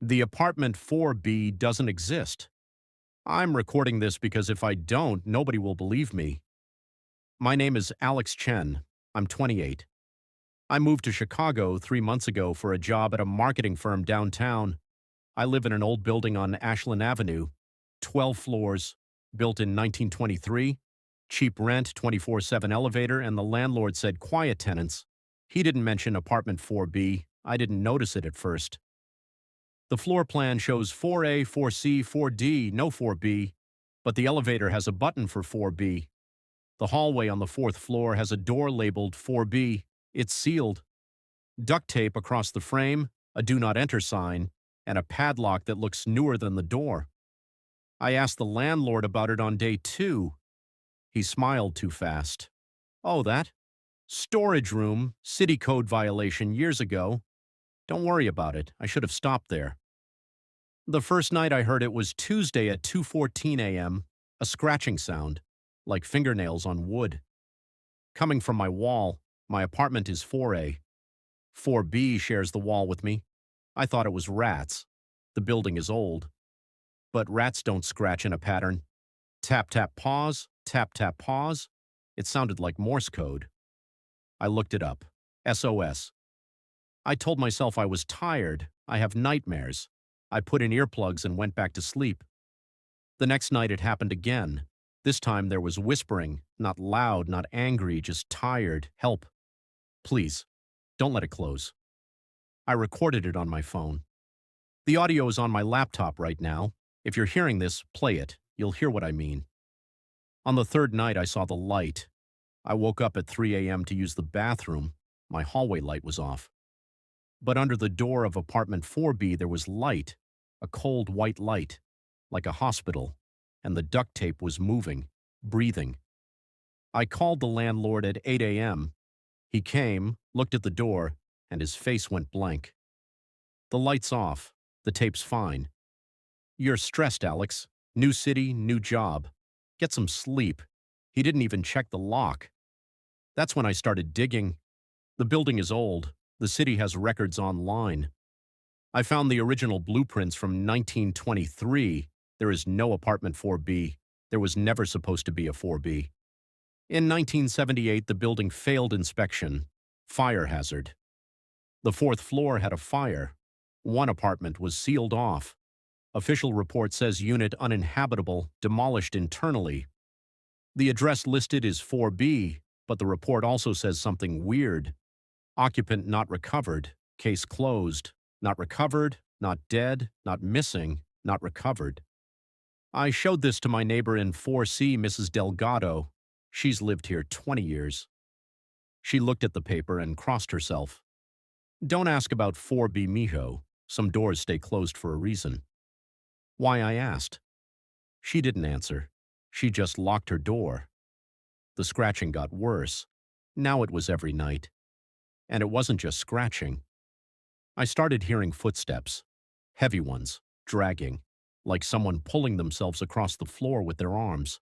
The apartment 4B doesn't exist. I'm recording this because if I don't, nobody will believe me. My name is Alex Chen. I'm 28. I moved to Chicago 3 months ago for a job at a marketing firm downtown. I live in an old building on Ashland Avenue, 12 floors, built in 1923, cheap rent, 24/7 elevator, and the landlord said quiet tenants. He didn't mention apartment 4B. I didn't notice it at first. The floor plan shows 4A, 4C, 4D, no 4B, but the elevator has a button for 4B. The hallway on the fourth floor has a door labeled 4B. It's sealed. Duct tape across the frame, a do not enter sign, and a padlock that looks newer than the door. I asked the landlord about it on day 2. He smiled too fast. Oh, that? Storage room, city code violation years ago. Don't worry about it. I should have stopped there. The first night I heard it was Tuesday at 2:14 a.m., a scratching sound, like fingernails on wood. Coming from my wall, my apartment is 4A. 4B shares the wall with me. I thought it was rats. The building is old. But rats don't scratch in a pattern. Tap, tap, pause, tap, tap, pause. It sounded like Morse code. I looked it up. SOS. I told myself I was tired. I have nightmares. I put in earplugs and went back to sleep. The next night it happened again. This time there was whispering, not loud, not angry, just tired. Help. Please, don't let it close. I recorded it on my phone. The audio is on my laptop right now. If you're hearing this, play it. You'll hear what I mean. On the third night, I saw the light. I woke up at 3 a.m. to use the bathroom. My hallway light was off. But under the door of apartment 4B, there was light, a cold white light, like a hospital, and the duct tape was moving, breathing. I called the landlord at 8 a.m. He came, looked at the door, and his face went blank. The light's off. The tape's fine. You're stressed, Alex. New city, new job. Get some sleep. He didn't even check the lock. That's when I started digging. The building is old. The city has records online. I found the original blueprints from 1923. There is no apartment 4B. There was never supposed to be a 4B. In 1978, the building failed inspection. Fire hazard. The fourth floor had a fire. One apartment was sealed off. Official report says unit uninhabitable, demolished internally. The address listed is 4B, but the report also says something weird. Occupant not recovered. Case closed. Not recovered, not dead, not missing, not recovered. I showed this to my neighbor in 4C, Mrs. Delgado. She's lived here 20 years. She looked at the paper and crossed herself. Don't ask about 4B, mijo. Some doors stay closed for a reason. Why, I asked. She didn't answer. She just locked her door. The scratching got worse. Now it was every night. And it wasn't just scratching. I started hearing footsteps, heavy ones, dragging, like someone pulling themselves across the floor with their arms.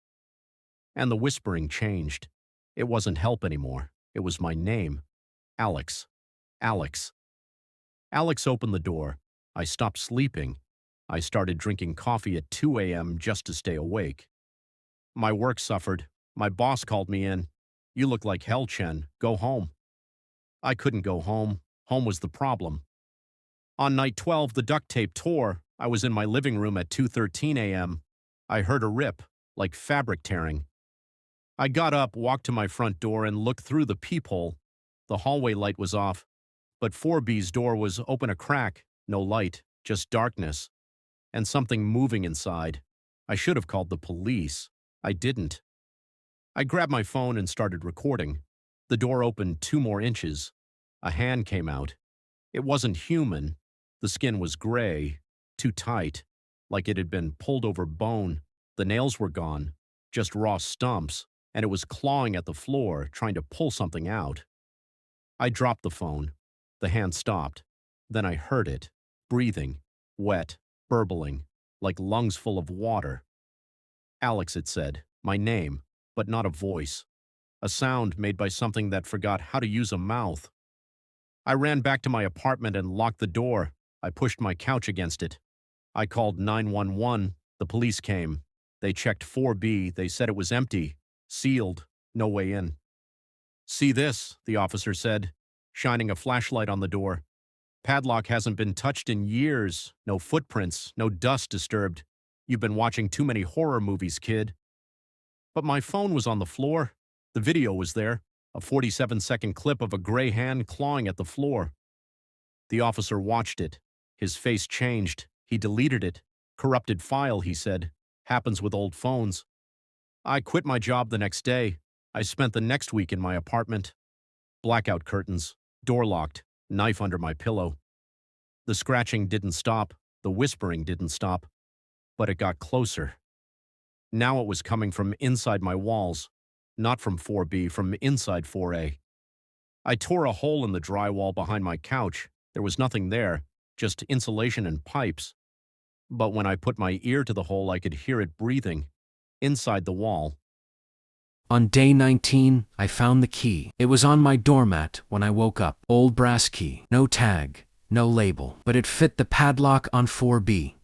And the whispering changed. It wasn't help anymore. It was my name. Alex. Alex. Alex opened the door. I stopped sleeping. I started drinking coffee at 2 a.m. just to stay awake. My work suffered. My boss called me in. You look like hell, Chen. Go home. I couldn't go home. Home was the problem. On night 12, the duct tape tore. I was in my living room at 2:13 a.m. I heard a rip, like fabric tearing. I got up, walked to my front door, and looked through the peephole. The hallway light was off, but 4B's door was open a crack. No light, just darkness. And something moving inside. I should have called the police. I didn't. I grabbed my phone and started recording. The door opened 2 more inches. A hand came out. It wasn't human. The skin was gray, too tight, like it had been pulled over bone. The nails were gone, just raw stumps, and it was clawing at the floor, trying to pull something out. I dropped the phone. The hand stopped. Then I heard it, breathing, wet, burbling, like lungs full of water. Alex, it said, my name, but not a voice. A sound made by something that forgot how to use a mouth. I ran back to my apartment and locked the door. I pushed my couch against it. I called 911. The police came. They checked 4B. They said it was empty, sealed, no way in. "See this," the officer said, shining a flashlight on the door. "Padlock hasn't been touched in years. No footprints, no dust disturbed. You've been watching too many horror movies, kid." But my phone was on the floor. The video was there, a 47-second clip of a gray hand clawing at the floor. The officer watched it. His face changed. He deleted it. "Corrupted file," he said. "Happens with old phones." I quit my job the next day. I spent the next week in my apartment. Blackout curtains, door locked, knife under my pillow. The scratching didn't stop. The whispering didn't stop. But it got closer. Now it was coming from inside my walls, not from 4B, from inside 4A. I tore a hole in the drywall behind my couch. There was nothing there, just insulation and pipes. But when I put my ear to the hole, I could hear it breathing, inside the wall. On day 19, I found the key. It was on my doormat when I woke up. Old brass key. No tag, no label. But it fit the padlock on 4B.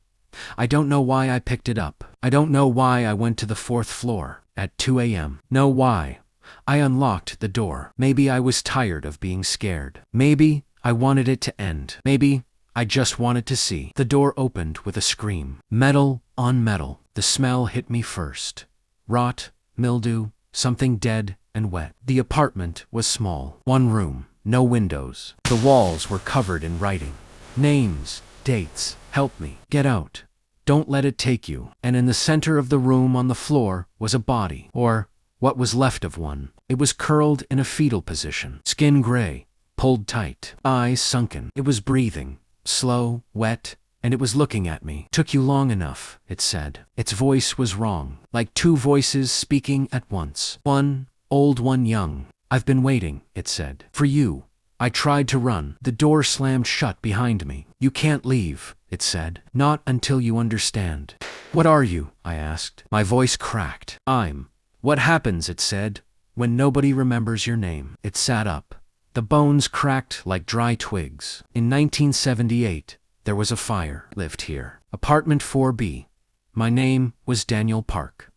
I don't know why I picked it up. I don't know why I went to the 4th floor at 2 a.m. No why. I unlocked the door. Maybe I was tired of being scared. Maybe I wanted it to end. Maybe I just wanted to see. The door opened with a scream. Metal on metal. The smell hit me first. Rot, mildew, something dead and wet. The apartment was small. One room, no windows. The walls were covered in writing. Names, dates, help me, get out. Don't let it take you. And in the center of the room on the floor was a body, or what was left of one. It was curled in a fetal position. Skin gray, pulled tight, eyes sunken. It was breathing, slow, wet, and it was looking at me. "Took you long enough," it said. Its voice was wrong, like two voices speaking at once. One old, one young. "I've been waiting," it said. "For you." I tried to run. The door slammed shut behind me. "You can't leave," it said. "Not until you understand." "What are you?" I asked. My voice cracked. "I'm what happens," it said, "when nobody remembers your name." It sat up. The bones cracked like dry twigs. In 1978, there was a fire. Lived here. Apartment 4B. My name was Daniel Park.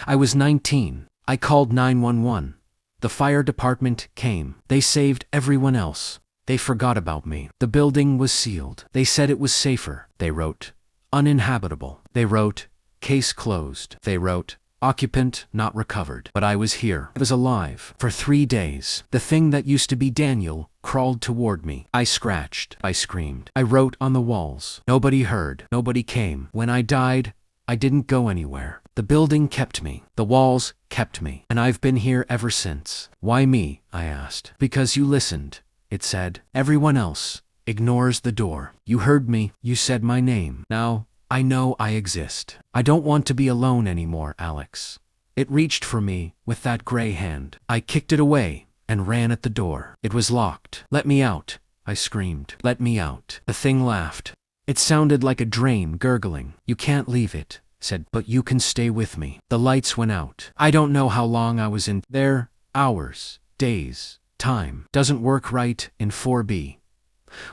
I was 19. I called 911. The fire department came. They saved everyone else. They forgot about me. The building was sealed. They said it was safer. They wrote, "uninhabitable." They wrote, "case closed." They wrote, "occupant not recovered." But I was here. I was alive. For 3 days. The thing that used to be Daniel crawled toward me. I scratched. I screamed. I wrote on the walls. Nobody heard. Nobody came. When I died, I didn't go anywhere. The building kept me. The walls kept me. And I've been here ever since. "Why me?" I asked. "Because you listened," it said. "Everyone else ignores the door. You heard me. You said my name. Now, I know I exist. I don't want to be alone anymore, Alex." It reached for me with that gray hand. I kicked it away and ran at the door. It was locked. "Let me out," I screamed. "Let me out." The thing laughed. It sounded like a drain gurgling. "You can't leave," it said, "but you can stay with me." The lights went out. I don't know how long I was in there. Hours, days, time. Doesn't work right in 4B.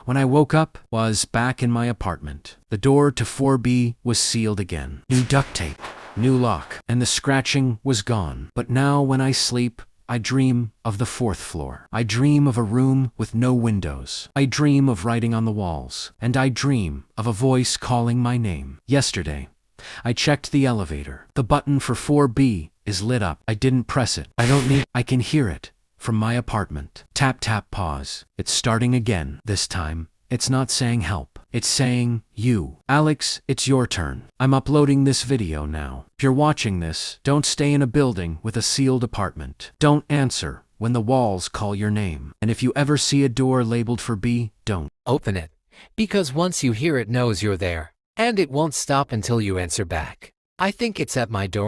When I woke up, was back in my apartment. The door to 4B was sealed again. New duct tape, new lock, and the scratching was gone. But now when I sleep, I dream of the 4th floor. I dream of a room with no windows. I dream of writing on the walls. And I dream of a voice calling my name. Yesterday, I checked the elevator. The button for 4B is lit up. I didn't press it. I can hear it from my apartment. Tap, tap, pause. It's starting again. This time, it's not saying help. It's saying, "You. Alex, it's your turn." I'm uploading this video now. If you're watching this, don't stay in a building with a sealed apartment. Don't answer when the walls call your name. And if you ever see a door labeled for B, don't open it, because once you hear it knows you're there, and it won't stop until you answer back. I think it's at my door.